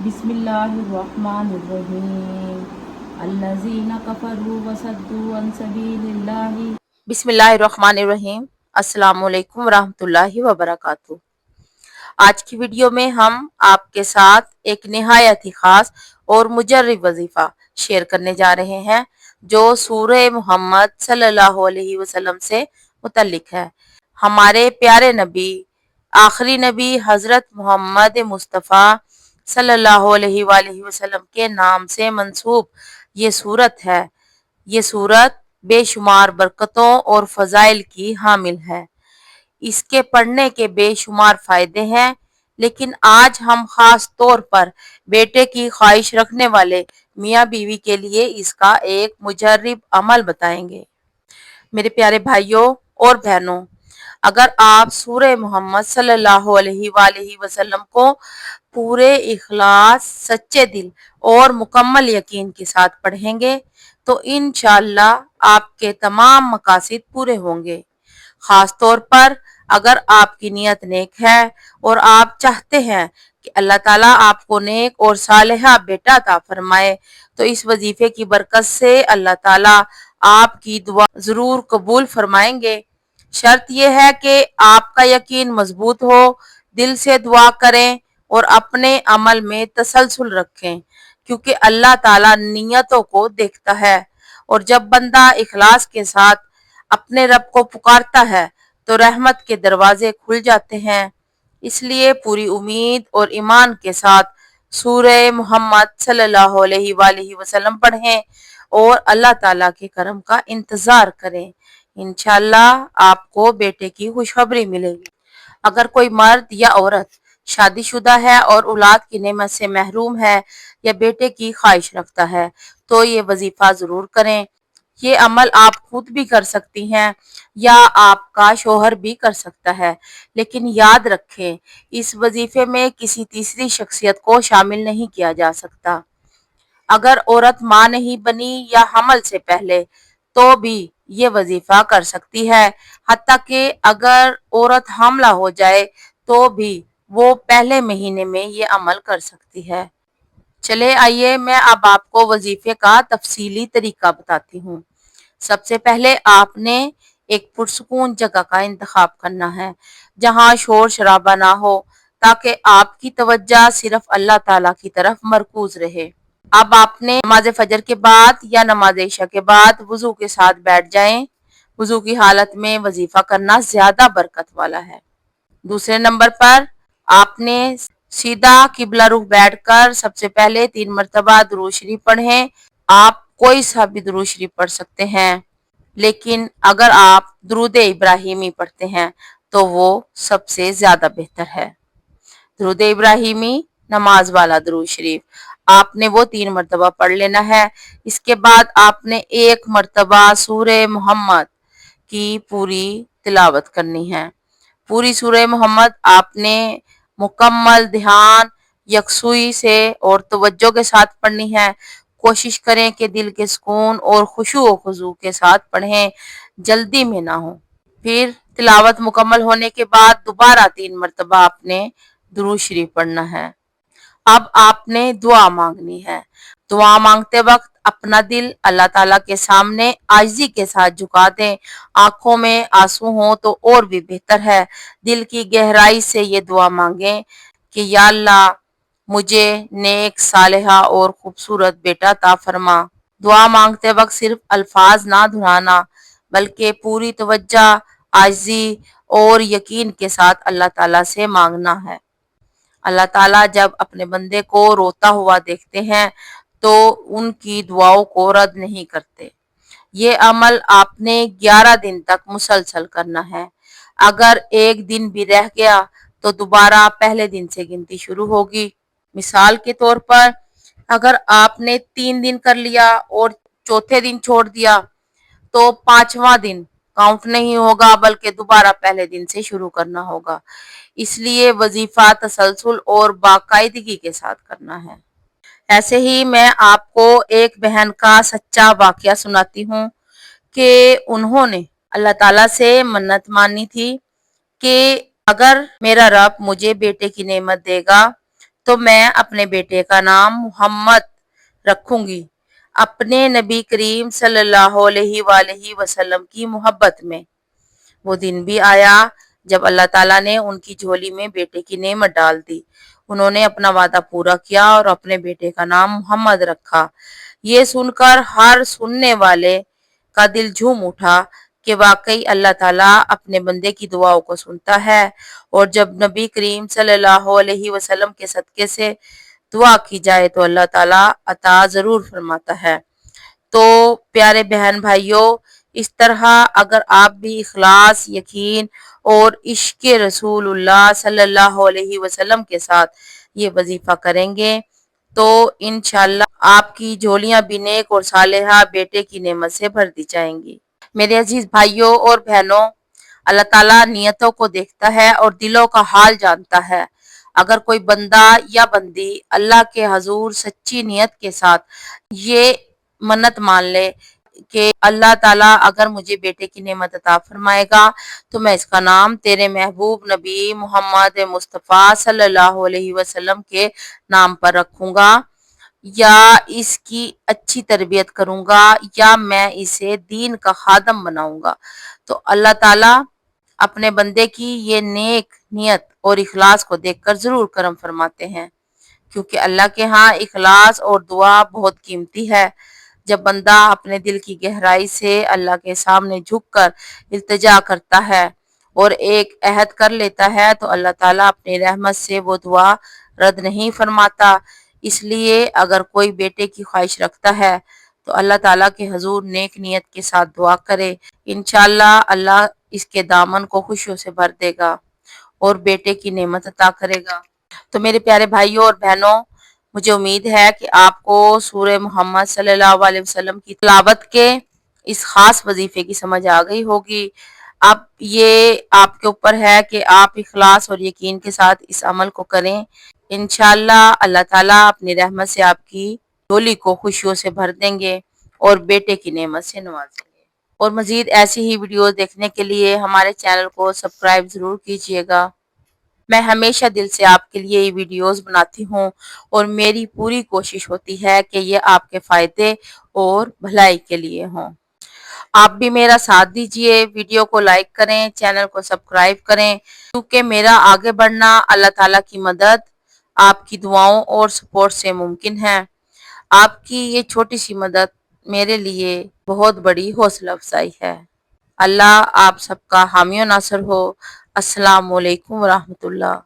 बिस्मिल्लाहिर्रहमानिर्रहीम अल्लज़ीना कफ़रू वसद्दू अन सबीलिल्लाहि। बिस्मिल्लाहिर्रहमानिर्रहीम। अस्सलामुअलैकुम वरहमतुल्लाहि वबरकातुहू। आज की वीडियो में हम आपके साथ एक निहायत ही खास और मुजर्रिब वजीफा शेयर करने जा रहे हैं जो सूरह मोहम्मद सल्लल्लाहु अलैहि वसल्लम से मुतल्लिक है। हमारे प्यारे नबी आखिरी नबी हजरत मोहम्मद मुस्तफ़ा सल्लल्लाहु अलैहि वसल्लम के नाम से मंसूब ये सूरत है। ये सूरत बेशुमार बरकतों और फजाइल की हामिल है। इसके पढ़ने के बेशुमार फायदे हैं, लेकिन आज हम खास तौर पर बेटे की ख्वाहिश रखने वाले मियाँ बीवी के लिए इसका एक मुजर्रिब अमल बताएंगे। मेरे प्यारे भाइयों और बहनों, अगर आप सूरह मोहम्मद सल्लल्लाहु अलैहि वसल्लम को पूरे इखलास, सच्चे दिल और मुकम्मल यकीन के साथ पढ़ेंगे तो इंशाअल्लाह आपके तमाम मकासद पूरे होंगे। खास तौर पर अगर आपकी नीयत नेक है और आप चाहते हैं कि अल्लाह ताला आपको नेक और सालेहा बेटा अता फरमाए, तो इस वजीफे की बरकत से अल्लाह ताला आपकी दुआ जरूर कबूल फरमाएंगे। शर्त यह है कि आपका यकीन मजबूत हो, दिल से दुआ करें और अपने अमल में तसलसल रखें, क्योंकि अल्लाह ताला नियतों को देखता है और जब बंदा इखलास के साथ अपने रब को पुकारता है तो रहमत के दरवाजे खुल जाते हैं। इसलिए पूरी उम्मीद और ईमान के साथ सूरह मोहम्मद सल्लल्लाहु अलैहि वसल्लम पढ़ें और अल्लाह ताला के करम का इंतजार करें। इंशाअल्लाह आपको बेटे की खुशखबरी मिलेगी। अगर कोई मर्द या औरत शादीशुदा है और औलाद की नेमत से महरूम है या बेटे की ख्वाहिश रखता है तो ये वजीफा जरूर करें। ये अमल आप खुद भी कर सकती हैं या आपका शोहर भी कर सकता है, लेकिन याद रखें इस वजीफे में किसी तीसरी शख्सियत को शामिल नहीं किया जा सकता। अगर औरत माँ नहीं बनी या हमल से पहले तो भी ये वजीफा कर सकती है। हत्ता कि अगर औरत हामला हो जाए तो भी वो पहले महीने में ये अमल कर सकती है। चले आइए मैं अब आपको वजीफे का तफसीली तरीका बताती हूँ। सबसे पहले आपने एक पुरसुकून जगह का इंतखाब करना है जहाँ शोर शराबा ना हो, ताकि आपकी तवज्जो सिर्फ अल्लाह ताला की तरफ मरकूज रहे। अब आपने नमाज फजर के बाद या नमाज इशा के बाद वजू के साथ बैठ जाएं। वजू की हालत में वजीफा करना ज्यादा बरकत वाला है। दूसरे नंबर पर आपने सीधा किबला रुख बैठकर सबसे पहले 3 मरतबा दुरूद शरीफ पढ़ें। आप कोई सा भी दुरूद शरीफ पढ़ सकते हैं, लेकिन अगर आप दुरूद इब्राहिमी पढ़ते हैं तो वो सबसे ज्यादा बेहतर है। दुरूद इब्राहिमी नमाज वाला दुरूद शरीफ आपने वो 3 मरतबा पढ़ लेना है। इसके बाद आपने 1 मरतबा सूरह मोहम्मद की पूरी तिलावत करनी है। पूरी सूरह मोहम्मद आपने मुकम्मल ध्यान, यकसुई से और तवज्जो के साथ पढ़नी है। कोशिश करें कि दिल के सुकून और खुशू और खुजू के साथ पढ़ें, जल्दी में ना हो। फिर तिलावत मुकम्मल होने के बाद दोबारा 3 मरतबा आपने दुरूद शरीफ पढ़ना है। अब आपने दुआ मांगनी है। दुआ मांगते वक्त अपना दिल अल्लाह ताला के सामने आजिज़ी के साथ झुका दें। आंखों में आंसू हो तो और भी बेहतर है। दिल की गहराई से ये दुआ मांगें कि या अल्लाह मुझे नेक, सालेहा और खूबसूरत बेटा अता फरमा। दुआ मांगते वक्त सिर्फ अल्फाज ना दोहराना, बल्कि पूरी तवज्जो, आजिज़ी और यकीन के साथ अल्लाह ताला से मांगना है। अल्लाह ताला जब अपने बंदे को रोता हुआ देखते हैं तो उनकी दुआओं को रद्द नहीं करते। ये अमल आपने 11 दिन तक मुसलसल करना है। अगर एक दिन भी रह गया तो दोबारा पहले दिन से गिनती शुरू होगी। मिसाल के तौर पर अगर आपने 3 दिन कर लिया और चौथे दिन छोड़ दिया तो 5वां दिन काउंट नहीं होगा, बल्कि दोबारा पहले दिन से शुरू करना होगा। इसलिए वजीफा तसलसल और बाकायदगी के साथ करना है। ऐसे ही मैं आपको एक बहन का सच्चा वाकया सुनाती हूँ कि उन्होंने अल्लाह ताला से मन्नत मानी थी कि अगर मेरा रब मुझे बेटे की नेमत देगा تو میں اپنے بیٹے کا نام محمد رکھوں گی، اپنے نبی کریم صلی اللہ علیہ وآلہ وسلم کی محبت میں۔ وہ دن بھی آیا جب اللہ تعالیٰ نے ان کی جھولی میں بیٹے کی نعمت ڈال دی۔ انہوں نے اپنا وعدہ پورا کیا اور اپنے بیٹے کا نام محمد رکھا۔ یہ سن کر ہر سننے والے کا دل جھوم اٹھا کہ واقعی اللہ تعالیٰ اپنے بندے کی دعاؤں کو سنتا ہے، اور جب نبی کریم صلی اللہ علیہ وسلم کے صدقے سے دعا کی جائے تو اللہ تعالیٰ عطا ضرور فرماتا ہے۔ تو پیارے بہن بھائیوں، اس طرح اگر آپ بھی اخلاص، یقین اور عشق رسول اللہ صلی اللہ علیہ وسلم کے ساتھ یہ وظیفہ کریں گے تو انشاءاللہ آپ کی جھولیاں بھی نیک اور صالحہ بیٹے کی نعمت سے بھر دی جائیں گی۔ میرے عزیز بھائیوں اور بہنوں، اللہ تعالیٰ نیتوں کو دیکھتا ہے اور دلوں کا حال جانتا ہے۔ اگر کوئی بندہ یا بندی اللہ کے حضور سچی نیت کے ساتھ یہ منت مان لے کہ اللہ تعالیٰ اگر مجھے بیٹے کی نعمت عطا فرمائے گا تو میں اس کا نام تیرے محبوب نبی محمد مصطفیٰ صلی اللہ علیہ وسلم کے نام پر رکھوں گا، یا اس کی اچھی تربیت کروں گا، یا میں اسے دین کا خادم بناؤں گا، تو اللہ تعالیٰ اپنے بندے کی یہ نیک نیت اور اخلاص کو دیکھ کر ضرور کرم فرماتے ہیں، کیونکہ اللہ کے ہاں اخلاص اور دعا بہت قیمتی ہے۔ جب بندہ اپنے دل کی گہرائی سے اللہ کے سامنے جھک کر التجا کرتا ہے اور ایک عہد کر لیتا ہے تو اللہ تعالیٰ اپنی رحمت سے وہ دعا رد نہیں فرماتا۔ اس لیے اگر کوئی بیٹے کی خواہش رکھتا ہے تو اللہ تعالیٰ کے حضور نیک نیت کے ساتھ دعا کرے، انشاءاللہ اللہ اس کے دامن کو خوشیوں سے بھر دے گا اور بیٹے کی نعمت عطا کرے گا۔ تو میرے پیارے بھائیوں اور بہنوں، مجھے امید ہے کہ آپ کو سورہ محمد صلی اللہ علیہ وسلم کی تلاوت کے اس خاص وظیفے کی سمجھ آ گئی ہوگی۔ اب یہ آپ کے اوپر ہے کہ آپ اخلاص اور یقین کے ساتھ اس عمل کو کریں۔ انشاءاللہ اللہ تعالیٰ اپنی رحمت سے آپ کی جھولی کو خوشیوں سے بھر دیں گے اور بیٹے کی نعمت سے نوازیں گے۔ اور مزید ایسی ہی ویڈیوز دیکھنے کے لیے ہمارے چینل کو سبسکرائب ضرور کیجیے گا۔ میں ہمیشہ دل سے آپ کے لیے یہ ویڈیوز بناتی ہوں اور میری پوری کوشش ہوتی ہے کہ یہ آپ کے فائدے اور بھلائی کے لیے ہوں۔ آپ بھی میرا ساتھ دیجئے، ویڈیو کو لائک کریں، چینل کو سبسکرائب کریں، کیونکہ میرا آگے بڑھنا اللہ تعالیٰ کی مدد، آپ کی دعاؤں اور سپورٹ سے ممکن ہے۔ آپ کی یہ چھوٹی سی مدد میرے لیے بہت بڑی حوصلہ افزائی ہے۔ اللہ آپ سب کا حامی و ناصر ہو۔ السلام علیکم ورحمۃ اللہ۔